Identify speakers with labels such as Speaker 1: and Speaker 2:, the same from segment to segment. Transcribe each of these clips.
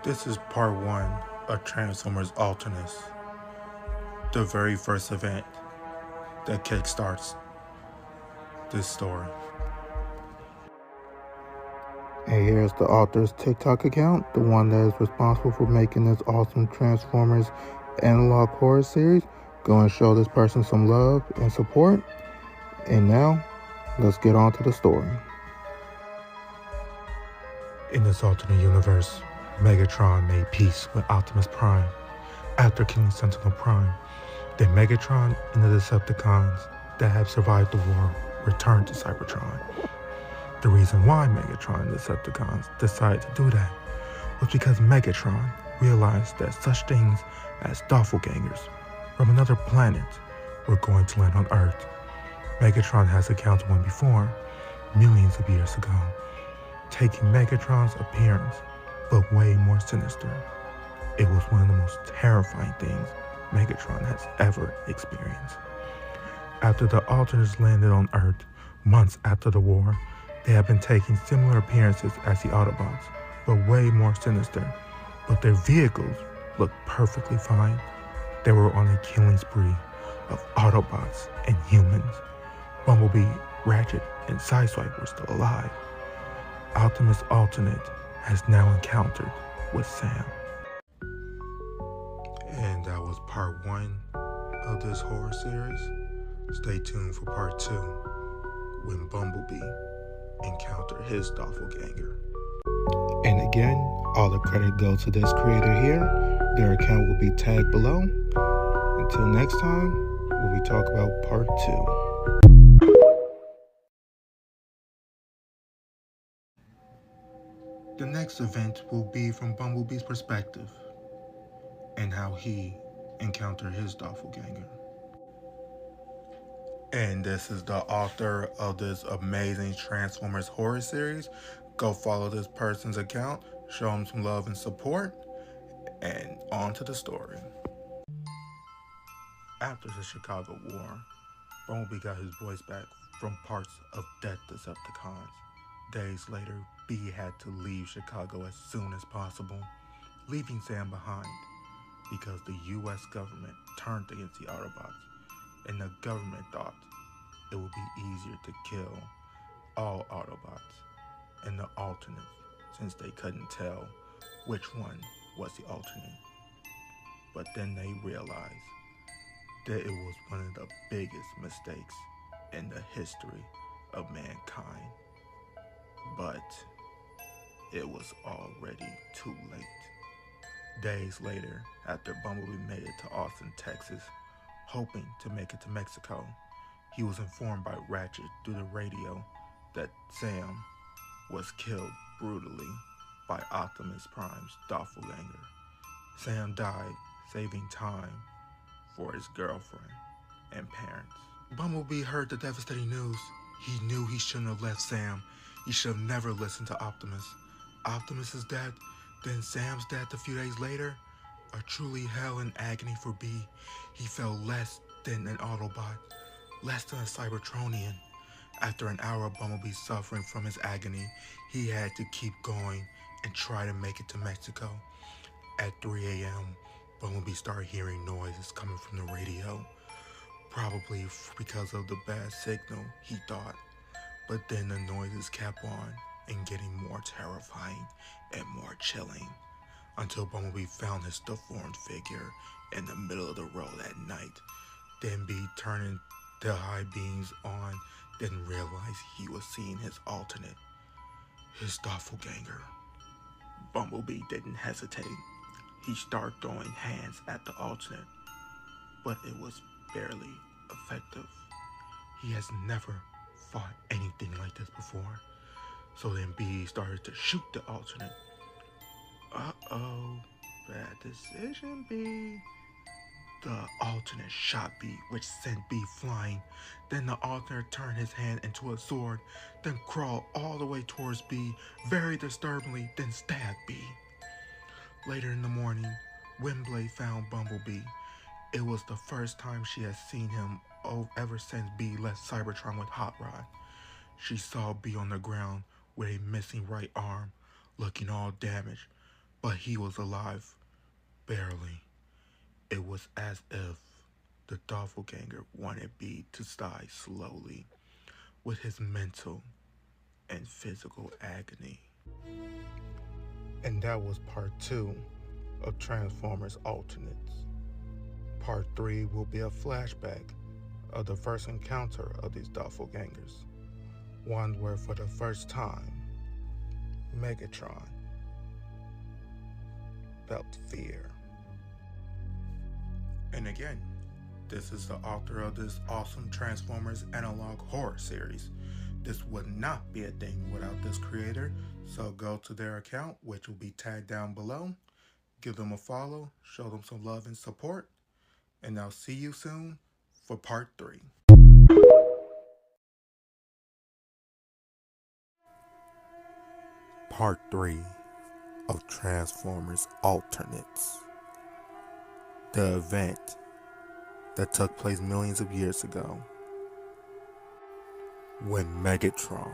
Speaker 1: This is part one of Transformers Alternus, the very first event that kickstarts this story.
Speaker 2: And here's the author's TikTok account, the one that is responsible for making this awesome Transformers analog horror series. Go and show this person some love and support. And now, let's get on to the story.
Speaker 1: In this alternate universe, Megatron made peace with Optimus Prime after killing Sentinel Prime. Then Megatron and the Decepticons that have survived the war returned to Cybertron. The reason why Megatron and the Decepticons decided to do that was because Megatron realized that such things as doppelgangers from another planet were going to land on Earth. Megatron has encountered one before, millions of years ago, taking Megatron's appearance, but way more sinister. It was one of the most terrifying things Megatron has ever experienced. After the Alternates landed on Earth, months after the war, they have been taking similar appearances as the Autobots, but way more sinister. But their vehicles looked perfectly fine. They were on a killing spree of Autobots and humans. Bumblebee, Ratchet, and Sideswipe were still alive. Optimus Alternate has now encountered with Sam. And that was part one of this horror series. Stay tuned for part two, when Bumblebee encountered his doppelganger.
Speaker 2: And again, all the credit goes to this creator here. Their account will be tagged below. Until next time, when we talk about part two.
Speaker 1: The next event will be from Bumblebee's perspective and how he encountered his doppelganger. And this is the author of this amazing Transformers horror series. Go follow this person's account, show him some love and support, and on to the story. After the Chicago War, Bumblebee got his voice back from parts of dead Decepticons. Days later, B had to leave Chicago as soon as possible, leaving Sam behind because the US government turned against the Autobots, and the government thought it would be easier to kill all Autobots and the alternates since they couldn't tell which one was the alternate. But then they realized that it was one of the biggest mistakes in the history of mankind. But it was already too late. Days later, after Bumblebee made it to Austin, Texas, hoping to make it to Mexico, he was informed by Ratchet through the radio that Sam was killed brutally by Optimus Prime's doppelganger. Sam died, saving time for his girlfriend and parents. Bumblebee heard the devastating news. He knew he shouldn't have left Sam. He should have never listened to Optimus. Optimus is dead, then Sam's death a few days later. A truly hell and agony for B. He felt less than an Autobot, less than a Cybertronian. After an hour of Bumblebee suffering from his agony, he had to keep going and try to make it to Mexico. At 3 a.m., Bumblebee started hearing noises coming from the radio, probably because of the bad signal, he thought. But then the noises kept on and getting more terrifying and more chilling, until Bumblebee found his deformed figure in the middle of the road at night. Then B turning the high beams on, then realized he was seeing his alternate, his doppelganger. Bumblebee didn't hesitate. He started throwing hands at the alternate, but it was barely effective. He has never fought anything like this before. So then B started to shoot the alternate. Uh-oh, bad decision, B. The alternate shot B, which sent B flying. Then the alternate turned his hand into a sword, then crawled all the way towards B, very disturbingly, then stabbed B. Later in the morning, Windblade found Bumblebee. It was the first time she had seen him ever since B left Cybertron with Hot Rod. She saw B on the ground with a missing right arm, looking all damaged, but he was alive, barely. It was as if the doppelganger wanted B to die slowly with his mental and physical agony. And that was part 2 of Transformers Alternates. Part 3 will be a flashback of the first encounter of these doppelgangers, one where for the first time, Megatron felt fear. And again, this is the author of this awesome Transformers analog horror series. This would not be a thing without this creator, so go to their account, which will be tagged down below. Give them a follow, show them some love and support, and I'll see you soon for part 3. Part 3 of Transformers Alternates. The event that took place millions of years ago when Megatron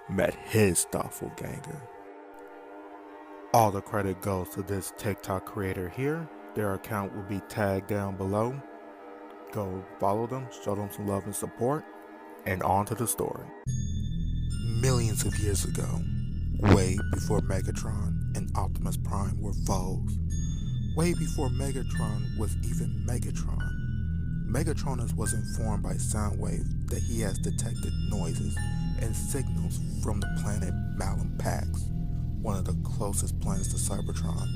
Speaker 1: met his doppelganger. All the credit goes to this TikTok creator here. Their account will be tagged down below. Go follow them, show them some love and support, and on to the story. Millions of years ago, way before Megatron and Optimus Prime were foes, way before Megatron was even Megatron, Megatronus was informed by Soundwave that he has detected noises and signals from the planet Malum Pax, one of the closest planets to Cybertron.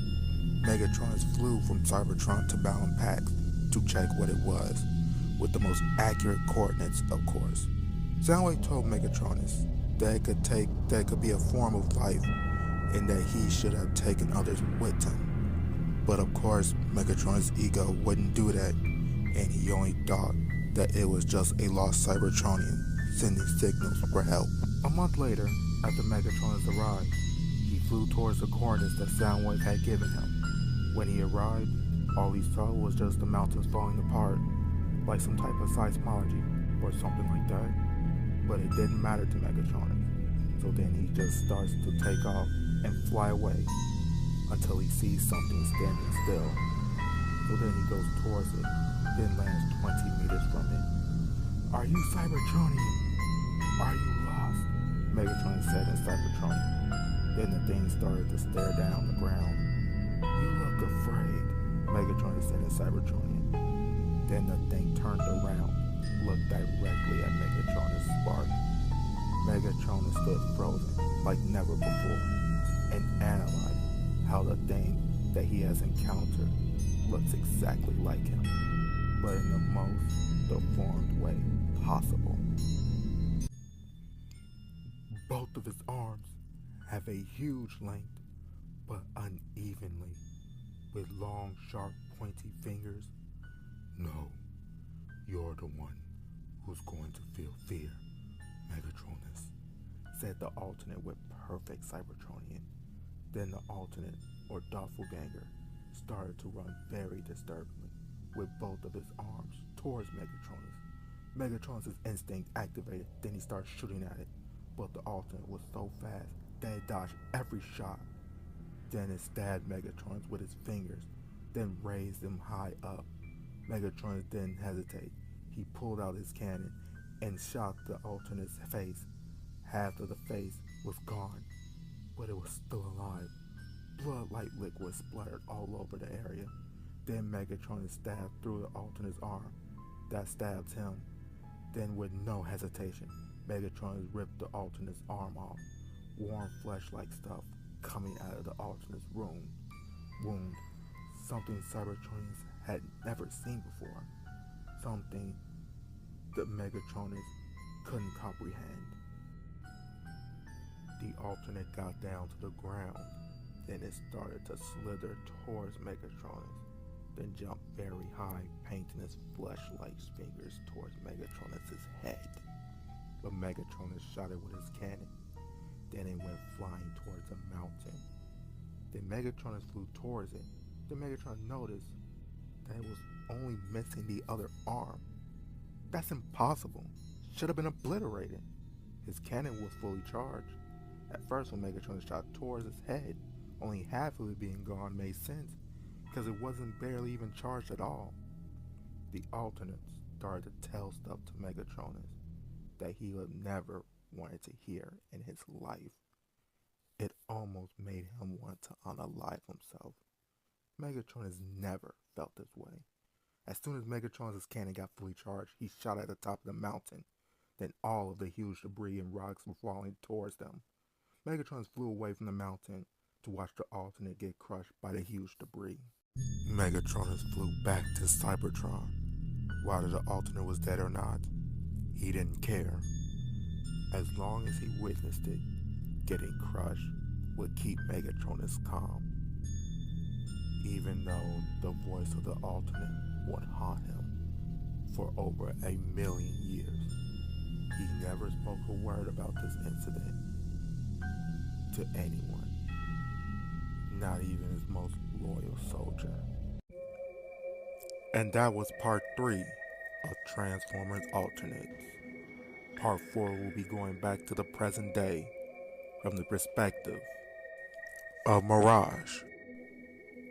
Speaker 1: Megatronus flew from Cybertron to Malum Pax to check what it was, with the most accurate coordinates, of course. Soundwave told Megatronus that it could be a form of life and that he should have taken others with him. But of course, Megatron's ego wouldn't do that, and he only thought that it was just a lost Cybertronian sending signals for help. A month later, after Megatronus arrived, he flew towards the coordinates that Soundwave had given him. When he arrived, all he saw was just the mountains falling apart, like some type of seismology or something like that. But it didn't matter to Megatronus, so then he just starts to take off and fly away until he sees something standing still. So then he goes towards it, then lands 20 meters from it. "Are you Cybertronian? Are you lost?" Megatron said in Cybertronian. Then the thing started to stare down the ground. "You look afraid," Megatron said in Cybertronian. Then the thing turned around, looked directly at Megatron's spark. Megatron stood frozen like never before and analyzed how the thing that he has encountered looks exactly like him, but in the most deformed way possible. Both of his arms have a huge length, but unevenly, with long, sharp, pointy fingers. "No, you're the one who's going to feel fear, Megatronus," said the alternate with perfect Cybertronian. Then the alternate, or doppelganger, started to run very disturbingly with both of his arms towards Megatronus. Megatronus' instinct activated, then he started shooting at it, but the alternate was so fast that it dodged every shot. Then it stabbed Megatronus with his fingers, then raised him high up. Megatronus didn't hesitate. He pulled out his cannon and shot the alternate's face. Half of the face was gone, but it was still alive. Blood-like liquid splattered all over the area. Then Megatron stabbed through the alternate's arm. That stabbed him. Then with no hesitation, Megatron ripped the alternate's arm off. Warm flesh-like stuff coming out of the alternate's wound. Something Cybertronians had never seen before. Something that Megatronus couldn't comprehend. The alternate got down to the ground. Then it started to slither towards Megatronus, then jumped very high, painting its flesh-like fingers towards Megatronus' head. But Megatronus shot it with his cannon. Then it went flying towards a mountain. Then Megatronus flew towards it. Then Megatron noticed that it was only missing the other arm. That's impossible. Should have been obliterated. His cannon was fully charged. At first, when Megatron shot towards his head,
Speaker 2: Only half of it being gone made sense, because it wasn't barely even charged at all. The alternates started to tell stuff to Megatronus that he would never wanted to hear in his life. It almost made him want to unalive himself. Megatronus never felt this way. As soon as Megatronus' cannon got fully charged, he shot at the top of the mountain. Then all of the huge debris and rocks were falling towards them. Megatronus flew away from the mountain to watch the alternate get crushed by the huge debris. Megatronus flew back to Cybertron. Whether the alternate was dead or not, he didn't care. As long as he witnessed it, getting crushed would keep Megatronus calm. Even though the voice of the alternate would haunt him for over 1,000,000 years, he never spoke a word about this incident to anyone, not even his most loyal soldier. And that was part 3 of Transformers Alternates. Part 4 will be going back to the present day from the perspective of Mirage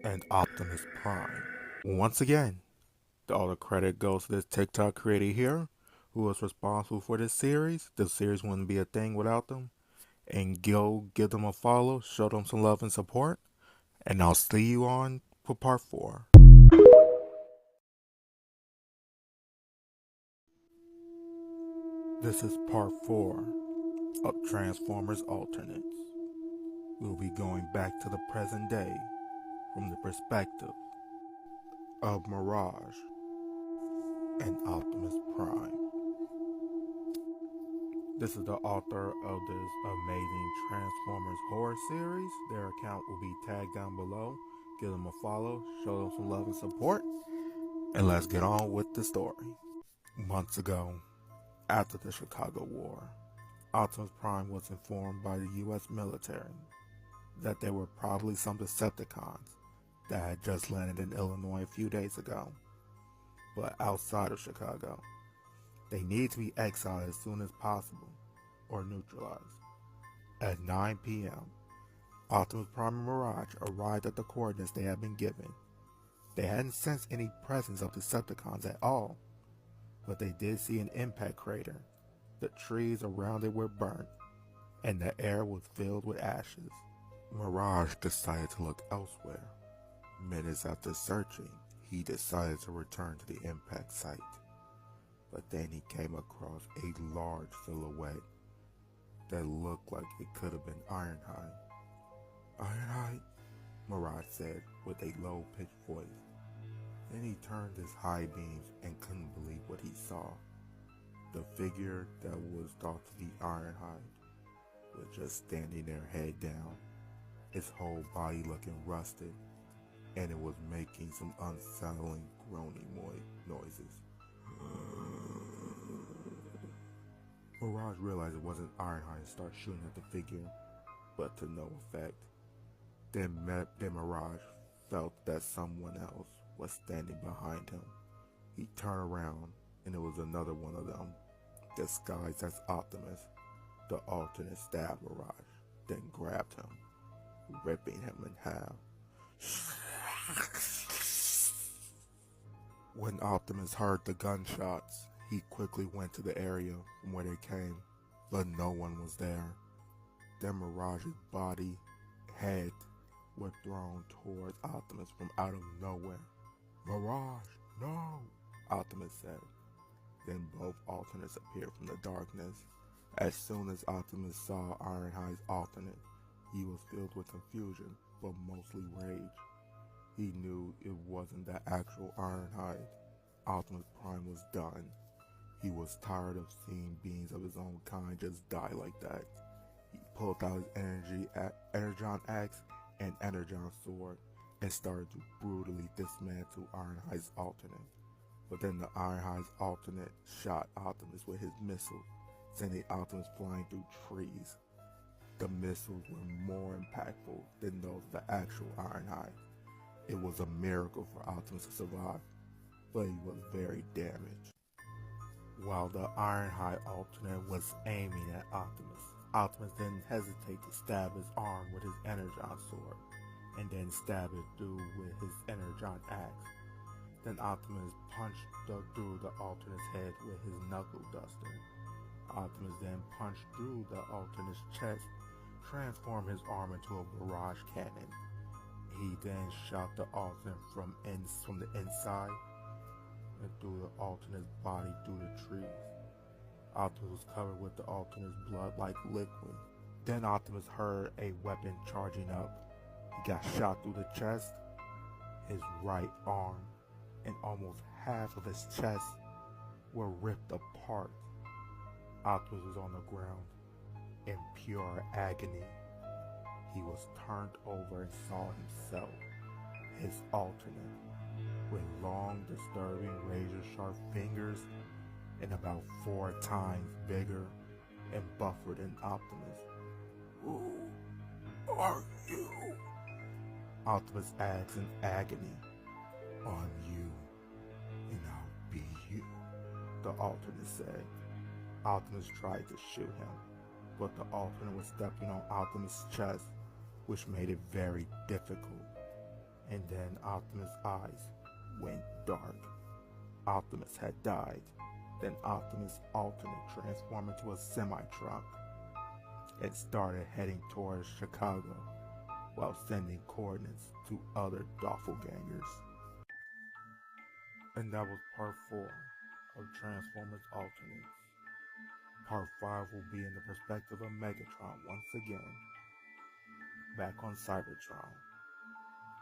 Speaker 2: and Optimus Prime. Once again, all the credit goes to this TikTok creator here who was responsible for this series. This series wouldn't be a thing without them. And go give them a follow, show them some love and support. And I'll see you on for part 4. This is part 4 of Transformers Alternates. We'll be going back to the present day from the perspective of Mirage and Optimus Prime. This is the author of this amazing Transformers horror series. Their account will be tagged down below. Give them a follow, show them some love and support, and let's get on with the story. Months ago, after the Chicago War, Optimus Prime was informed by the U.S. military that there were probably some Decepticons that had just landed in Illinois a few days ago, but outside of Chicago. They need to be exiled as soon as possible, or neutralized. At 9 p.m., Optimus Prime and Mirage arrived at the coordinates they had been given. They hadn't sensed any presence of Decepticons at all, but they did see an impact crater. The trees around it were burnt, and the air was filled with ashes. Mirage decided to look elsewhere. Minutes after searching, he decided to return to the impact site. But then he came across a large silhouette that looked like it could have been Ironhide. "Ironhide?" Mirage said with a low-pitched voice. Then he turned his high beams and couldn't believe what he saw. The figure that was thought to be Ironhide was just standing there head down, its whole body looking rusted, and it was making some unsettling groaning noises. Mirage realized it wasn't Ironhide and started shooting at the figure, but to no effect. Then Mirage felt that someone else was standing behind him. He turned around, and it was another one of them, disguised as Optimus. The alternate stabbed Mirage, then grabbed him, ripping him in half. When Optimus heard the gunshots, he quickly went to the area from where they came, but no one was there. Then Mirage's body, head, were thrown towards Optimus from out of nowhere. "Mirage, no!" Optimus said. Then both alternates appeared from the darkness. As soon as Optimus saw Ironhide's alternate, he was filled with confusion, but mostly rage. He knew it wasn't the actual Ironhide. Optimus Prime was done. He was tired of seeing beings of his own kind just die like that. He pulled out his Energon axe and Energon sword and started to brutally dismantle Ironhide's alternate. But then the Ironhide's alternate shot Optimus with his missile, sending Optimus flying through trees. The missiles were more impactful than those of the actual Ironhide. It was a miracle for Optimus to survive, but he was very damaged. While the Ironhide alternate was aiming at Optimus, Optimus didn't hesitate to stab his arm with his Energon sword.
Speaker 1: and then stab it through with his energon axe. Then Optimus punched through the Alternate's head with his knuckle duster. Optimus then punched through the Alternate's chest, transformed his arm into a barrage cannon. He then shot the Alternate from the inside and threw the Alternate's body through the trees. Optimus was covered with the Alternate's blood like liquid. Then Optimus heard a weapon charging up. He got shot through the chest, his right arm, and almost half of his chest were ripped apart. Optimus was on the ground in pure agony. He was turned over and saw himself, his Alternate, with long, disturbing, razor-sharp fingers and about 4 times bigger and buffer than Optimus. "Who are you?" Optimus asks in agony. "I'm you, and I'll be you," the Alternate said. Optimus tried to shoot him, but the Alternate was stepping on Optimus' chest, which made it very difficult. And then Optimus' eyes went dark. Optimus had died. Then Optimus' Alternate transformed into a semi-truck and started heading towards Chicago while sending coordinates to other doppelgangers. And that was part 4 of Transformers Alternates. Part 5 will be in the perspective of Megatron once again, back on Cybertron,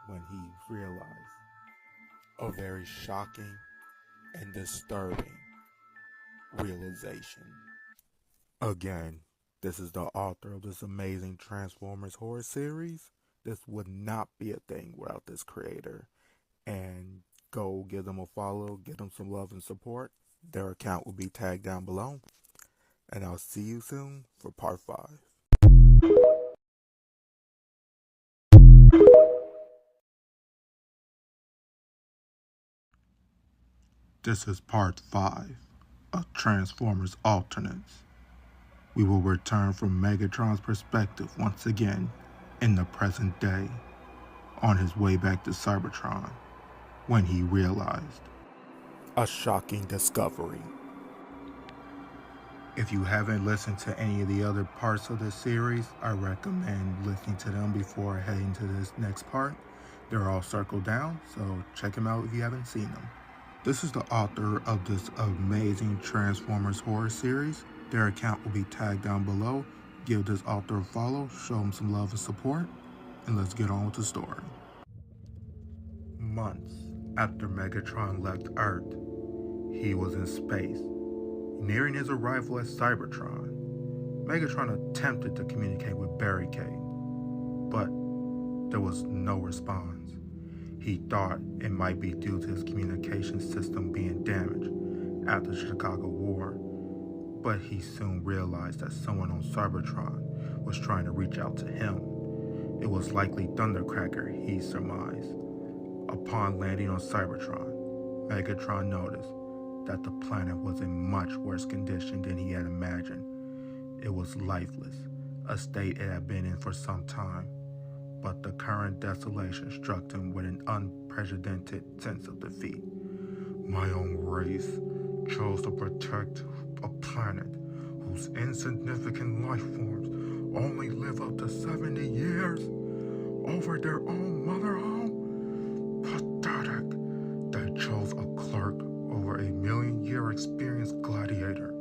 Speaker 1: when he realized a very shocking and disturbing realization. Again, this is the author of this amazing Transformers horror series. This would not be a thing without this creator. And go give them a follow, give them some love and support. Their account will be tagged down below. And I'll see you soon for part 5. This is part 5 of Transformers Alternates. We will return from Megatron's perspective once again in the present day, on his way back to Cybertron, when he realized a shocking discovery. If you haven't listened to any of the other parts of this series, I recommend listening to them before heading to this next part. They're all circled down, so check them out if you haven't seen them. This is the author of this amazing Transformers horror series. Their account will be tagged down below. Give this author a follow, show him some love and support, and let's get on with the story. Months after Megatron left Earth, he was in space. Nearing his arrival at Cybertron, Megatron attempted to communicate with Barricade, but there was no response. He thought it might be due to his communication system being damaged after the Chicago War, but he soon realized that someone on Cybertron was trying to reach out to him. It was likely Thundercracker, he surmised. Upon landing on Cybertron, Megatron noticed that the planet was in much worse condition than he had imagined. It was lifeless, a state it had been in for some time, but the current desolation struck him with an unprecedented sense of defeat. My own race chose to protect a planet whose insignificant life forms only live up to 70 years over their own mother home? Pathetic. They chose a clerk over a million-year experienced gladiator.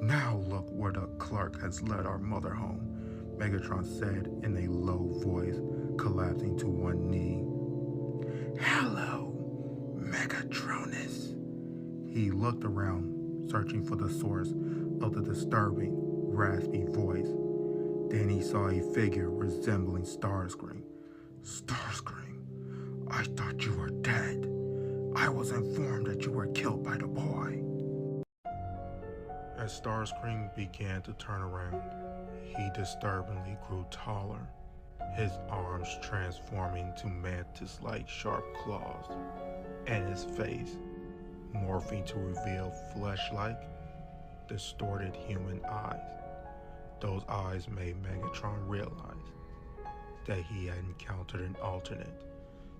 Speaker 1: Now look where the clerk has led our mother home, Megatron said in a low voice, collapsing to one knee. Hello, Megatronus. He looked around, searching for the source of the disturbing, raspy voice. Then he saw a figure resembling Starscream. Starscream, I thought you were dead. I was informed that you were killed by the boy. As Starscream began to turn around, he disturbingly grew taller, his arms transforming to mantis-like sharp claws, and his face morphing to reveal flesh-like, distorted human eyes. Those eyes made Megatron realize that he had encountered an alternate,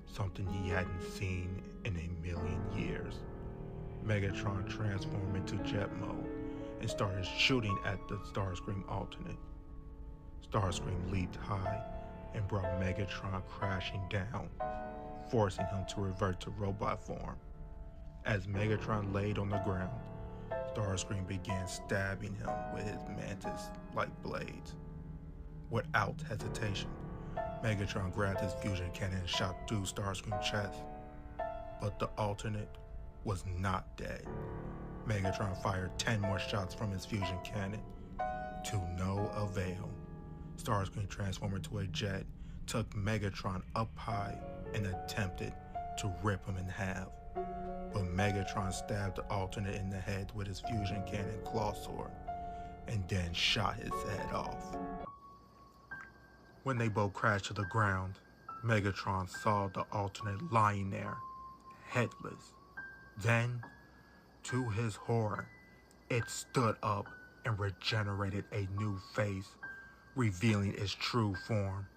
Speaker 1: something he hadn't seen in a million years. Megatron transformed into jet mode and started shooting at the Starscream alternate. Starscream leaped high and brought Megatron crashing down, forcing him to revert to robot form. As Megatron laid on the ground, Starscream began stabbing him with his mantis-like blades. Without hesitation, Megatron grabbed his fusion cannon and shot through Starscream's chest. But the alternate was not dead. Megatron fired 10 more shots from his fusion cannon, to no avail. Starscream transformed into a jet, took Megatron up high, and attempted to rip him in half. But Megatron stabbed the alternate in the head with his fusion cannon claw sword, and then shot his head off. When they both crashed to the ground, Megatron saw the alternate lying there, headless. Then, to his horror, it stood up and regenerated a new face, revealing its true form.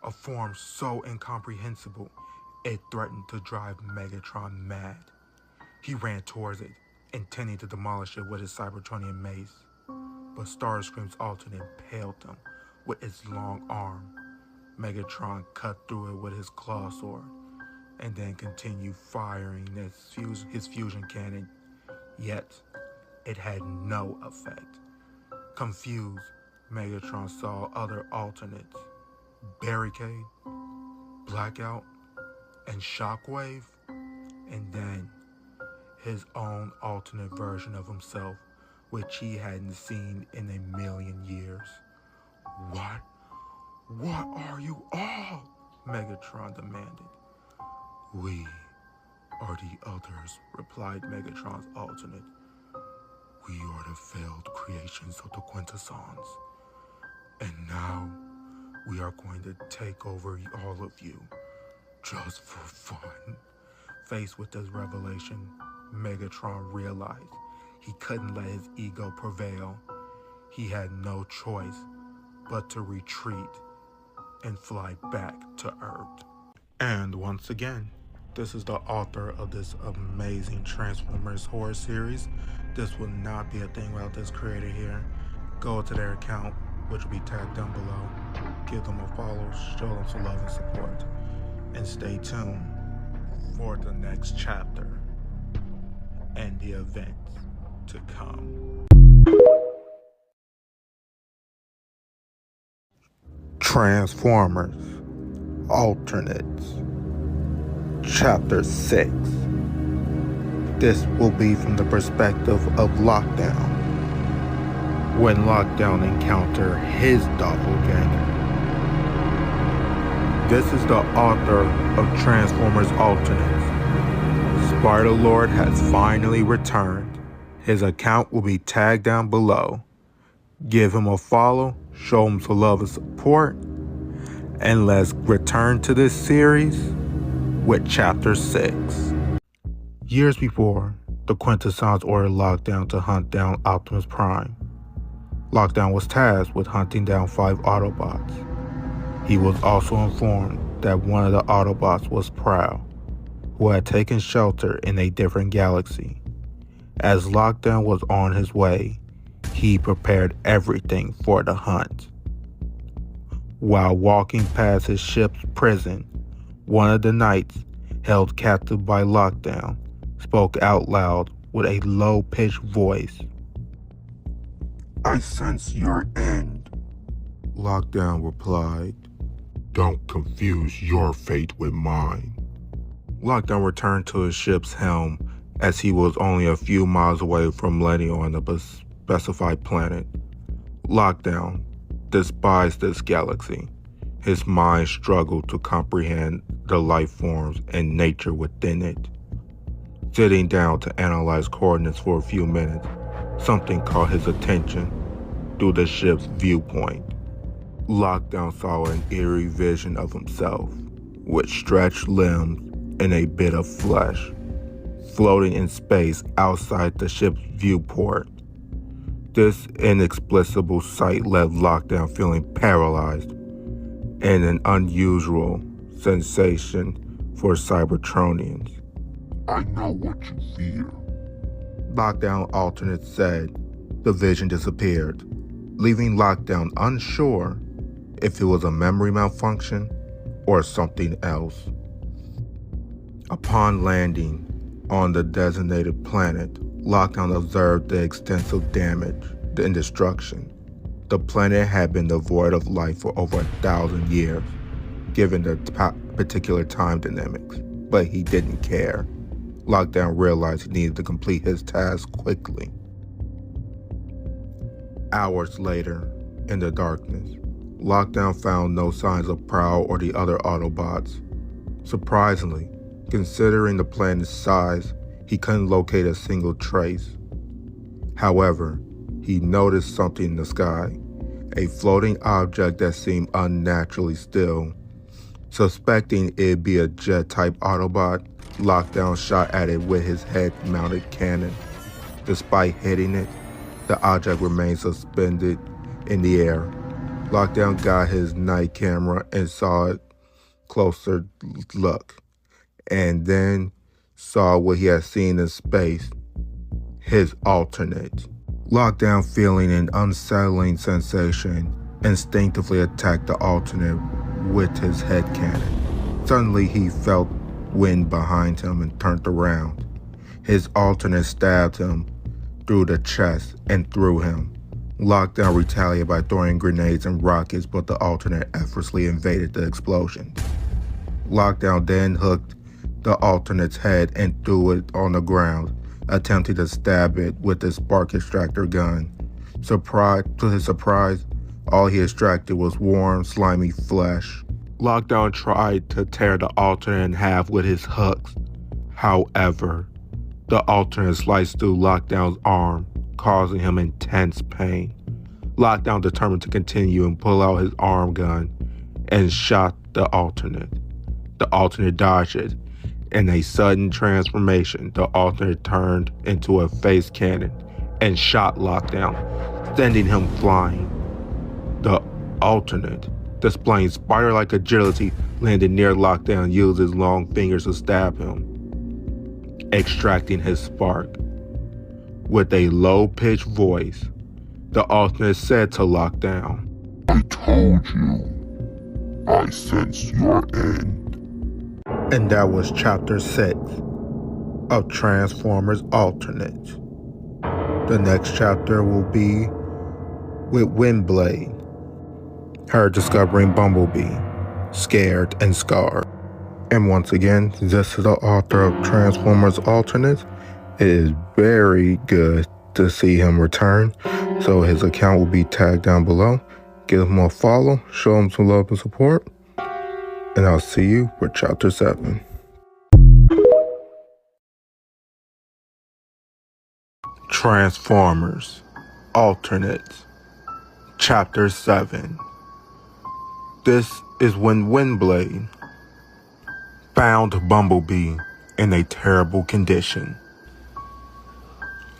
Speaker 1: A form so incomprehensible, it threatened to drive Megatron mad. He ran towards it, intending to demolish it with his Cybertronian mace. But Starscream's alternate impaled him with its long arm. Megatron cut through it with his claw sword, and then continued firing his fusion cannon, yet it had no effect. Confused, Megatron saw other alternates, Barricade, Blackout, and Shockwave, and then his own alternate version of himself, which he hadn't seen in a million years. What are you all? Megatron demanded. We are the others, replied Megatron's alternate. We are the failed creations of the Quintessons. And now we are going to take over all of you, just for fun. Faced with this revelation, Megatron realized he couldn't let his ego prevail. He had no choice but to retreat and fly back to Earth. And once again, this is the author of this amazing Transformers horror series. This will not be a thing without this creator here. Go to their account, which will be tagged down below. Give them a follow, show them some love and support. And stay tuned for the next chapter and the events to come. Transformers Alternates Chapter 6. This will be from the perspective of Lockdown, when Lockdown encountered his doppelganger. This is the author of Transformers Alternates. Spider-Lord has finally returned. His account will be tagged down below. Give him a follow, show him some love and support, and let's return to this series with Chapter 6. Years before, the Quintessons ordered Lockdown to hunt down Optimus Prime. Lockdown was tasked with hunting down 5 Autobots. He was also informed that one of the Autobots was Prowl, who had taken shelter in a different galaxy. As Lockdown was on his way, he prepared everything for the hunt. While walking past his ship's prison, one of the knights, held captive by Lockdown, spoke out loud with a low-pitched voice.
Speaker 3: I sense your end.
Speaker 1: Lockdown replied,
Speaker 3: Don't confuse your fate with mine.
Speaker 1: Lockdown returned to his ship's helm as he was only a few miles away from landing on the specified planet. Lockdown despised this galaxy. His mind struggled to comprehend the life forms and nature within it. Sitting down to analyze coordinates for a few minutes, something caught his attention through the ship's viewpoint. Lockdown saw an eerie vision of himself, with stretched limbs and a bit of flesh, floating in space outside the ship's viewport. This inexplicable sight left Lockdown feeling paralyzed.
Speaker 2: and an unusual sensation for Cybertronians.
Speaker 3: I know what you fear.
Speaker 2: Lockdown alternate said. The vision disappeared, leaving Lockdown unsure if it was a memory malfunction or something else. Upon landing on the designated planet, Lockdown observed the extensive damage and destruction. The planet had been devoid of life for over 1,000 years, given the particular time dynamics, but he didn't care. Lockdown realized he needed to complete his task quickly. Hours later, in the darkness, Lockdown found no signs of Prowl or the other Autobots. Surprisingly, considering the planet's size, he couldn't locate a single trace. However, he noticed something in the sky, a floating object that seemed unnaturally still. Suspecting it'd be a jet-type Autobot, Lockdown shot at it with his head-mounted cannon. Despite hitting it, the object remained suspended in the air. Lockdown got his night camera and saw a closer look, and then saw what he had seen in space, his alternate. Lockdown, feeling an unsettling sensation, instinctively attacked the alternate with his head cannon. Suddenly he felt wind behind him and turned around. His alternate stabbed him through the chest and through him. Lockdown retaliated by throwing grenades and rockets, but the alternate effortlessly evaded the explosion. Lockdown then hooked the alternate's head and threw it on the ground, attempting to stab it with his spark extractor gun. To his surprise, all he extracted was warm, slimy flesh. Lockdown tried to tear the alternate in half with his hooks. However, the alternate sliced through Lockdown's arm, causing him intense pain. Lockdown determined to continue and pull out his arm gun and shot the alternate. The alternate dodged it. In a sudden transformation, the alternate turned into a face cannon and shot Lockdown, sending him flying. The alternate, displaying spider-like agility, landed near Lockdown and used his long fingers to stab him, extracting his spark. With a low-pitched voice, the alternate said to Lockdown,
Speaker 3: I told you. I sense your end.
Speaker 2: And that was Chapter 6 of Transformers Alternate. The next chapter will be with Windblade, her discovering Bumblebee, scared and scarred. And once again, this is the author of Transformers Alternate. It is very good to see him return, so his account will be tagged down below. Give him a follow, show him some love and support, and I'll see you for Chapter 7. Transformers Alternate, Chapter 7. This is when Windblade found Bumblebee in a terrible condition.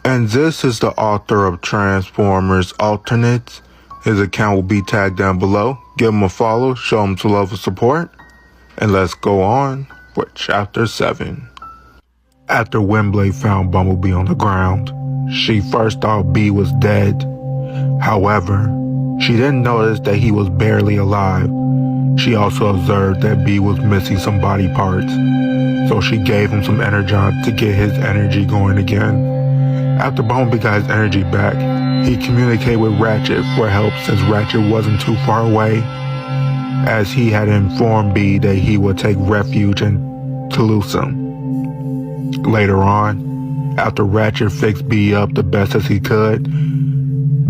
Speaker 2: And this is the author of Transformers Alternate. His account will be tagged down below. Give him a follow, show him some love and support, and let's go on for Chapter 7. After Windblade found Bumblebee on the ground, she first thought Bee was dead. However, she didn't notice that he was barely alive. She also observed that Bee was missing some body parts, so she gave him some Energon to get his energy going again. After Bumblebee got his energy back, he communicated with Ratchet for help since Ratchet wasn't too far away, as he had informed Bee that he would take refuge in Tulusa. Later on, after Ratchet fixed Bee up the best as he could,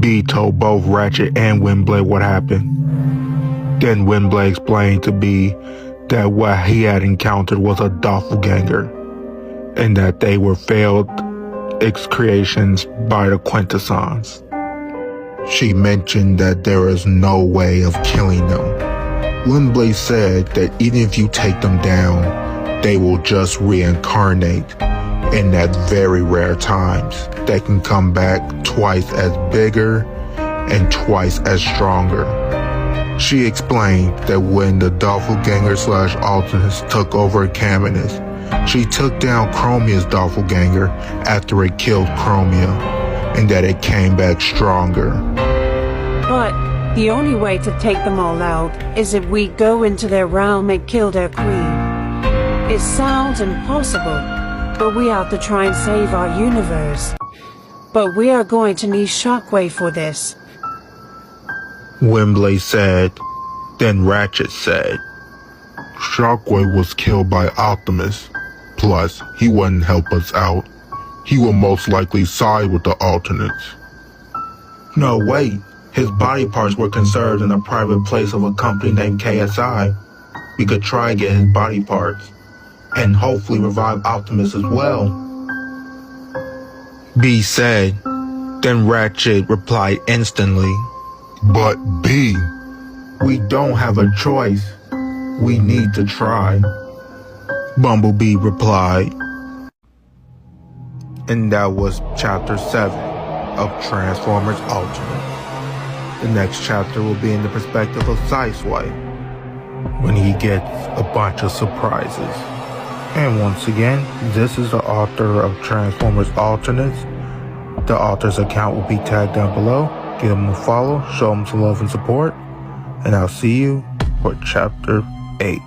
Speaker 2: Bee told both Ratchet and Windblade what happened. Then Windblade explained to Bee that what he had encountered was a doppelganger, and that they were failed creations by the Quintessons. She mentioned that there is no way of killing them. Windblade said that even if you take them down, they will just reincarnate, and at very rare times, they can come back twice as bigger and twice as stronger. She explained that when the doppelganger slash Alternates took over Caminus, she took down Chromia's doppelganger after it killed Chromia, and that it came back stronger.
Speaker 4: But the only way to take them all out is if we go into their realm and kill their queen. It sounds impossible, but we have to try and save our universe. But we are going to need Shockwave for this.
Speaker 2: Wembley said. Then Ratchet said,
Speaker 3: Shockwave was killed by Optimus. Plus, he wouldn't help us out. He will most likely side with the Alternates.
Speaker 2: No, wait. His body parts were conserved in a private place of a company named KSI. We could try and get his body parts, and hopefully revive Optimus as well. B said. Then Ratchet replied instantly,
Speaker 3: But B,
Speaker 2: we don't have a choice. We need to try. Bumblebee replied. And that was Chapter 7 of Transformers Ultimate. The next chapter will be in the perspective of Sizeway, when he gets a bunch of surprises. And once again, this is the author of Transformers Alternates. The author's account will be tagged down below. Give him a follow, show him some love and support, and I'll see you for Chapter 8.